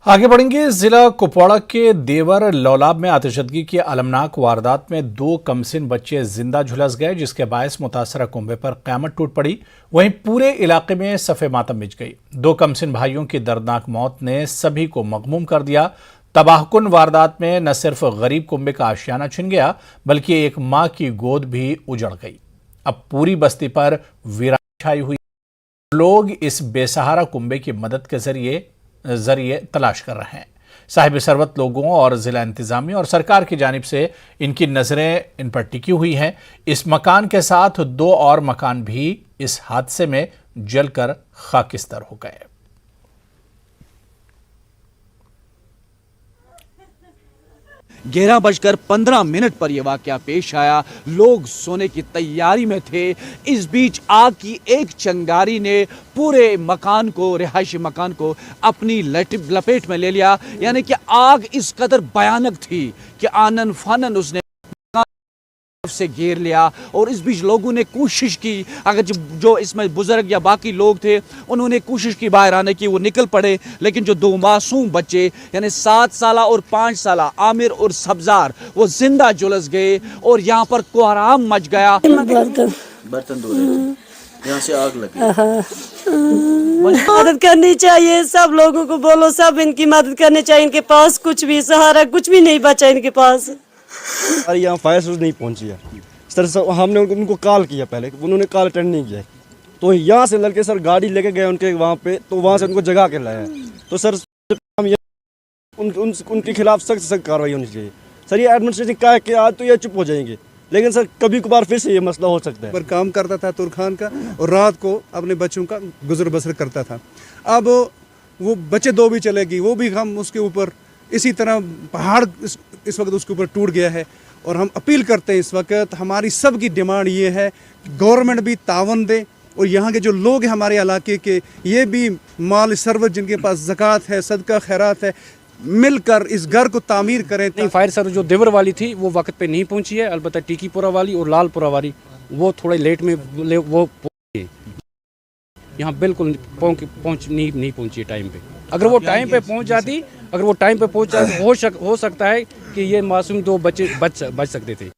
आगे बढ़ेंगे। जिला कुपवाड़ा के देवर लौलाब में आतिशबाजी की अलमनाक वारदात में 2 कमसिन बच्चे जिंदा झुलस गए, जिसके बायस मुतासरा कुंबे पर क़यामत टूट पड़ी। वहीं पूरे इलाके में सफ़े मातम बिछ गई। 2 कमसिन भाइयों की दर्दनाक मौत ने सभी को मगमूम कर दिया। तबाहकुन वारदात में न सिर्फ गरीब कुंबे का आशियाना छिन गया, बल्कि एक माँ की गोद भी उजड़ गई। अब पूरी बस्ती पर वीरानी छाई हुई। लोग इस बेसहारा कुंबे की मदद के जरिए तलाश कर रहे हैं। साहिब सरवत लोगों और जिला इंतजामिया और सरकार की जानिब से इनकी नजरें इन पर टिकी हुई हैं। इस मकान के साथ 2 और मकान भी इस हादसे में जलकर खाकिस्तर हो गए। ग्यारह बजकर 15 पर यह वाकया पेश आया। लोग सोने की तैयारी में थे। इस बीच आग की एक चिंगारी ने पूरे मकान को, रिहायशी मकान को अपनी लपेट में ले लिया। यानी कि आग इस कदर भयानक थी कि आनन फानन उसने से घेर लिया। और इस बीच लोगों ने कोशिश की, अगर जो इसमें बुजुर्ग या बाकी लोग थे उन्होंने कोशिश की बाहर आने की, वो निकल पड़े, लेकिन जो 2 मासूम बच्चे यानी 7 साला और 5 साला आमिर और सब्जार वो जिंदा झुलस गए और यहाँ पर कोहराम मच गया। बर्तन धो रहे थे, यहाँ से आग लगी। मदद करनी चाहिए, सब लोगों को बोलो, सब इनकी मदद करनी चाहिए। इनके पास कुछ भी सहारा कुछ भी नहीं बचा इनके पास। अरे यहाँ फायर सर्विस नहीं पहुंची है सर। हमने उनको कॉल किया, पहले उन्होंने कॉल अटेंड नहीं किया। तो यहाँ से लड़के सर गाड़ी लेके गए उनके वहाँ पे, तो वहाँ से उनको जगा के लाया। तो सर हम उनके खिलाफ सख्त कार्रवाई होनी चाहिए सर। ये एडमिनिस्ट्रेशन क्या है कि आज तो ये चुप हो जाएंगे, लेकिन सर कभी कभार फिर से ये मसला हो सकता है। पर काम करता था तुरखान का और रात को अपने बच्चों का गुजर बसर करता था। अब वो बच्चे 2 भी चलेगी, वो भी हम उसके ऊपर इसी तरह पहाड़ इस वक्त उसके ऊपर टूट गया है। और हम अपील करते हैं, इस वक्त हमारी सब की डिमांड ये है कि गवर्नमेंट भी तावन दे और यहाँ के जो लोग हैं हमारे इलाके के, ये भी माल सरवत जिनके पास ज़कात है, सदका खैरात है, मिलकर इस घर को तामीर करें। नहीं, फायर सर्विस जो देवर वाली थी वो वक्त पे नहीं पहुंची है। अलबत्ता टीकीपुरा वाली और लालपुरा वाली वो थोड़े लेट में वो पहुंची। यहाँ बिल्कुल पहुंच नहीं पहुंची है टाइम पे। अगर वो टाइम पे पहुंच जाती, हो सकता है कि ये मासूम 2 बच्चे बच सकते थे।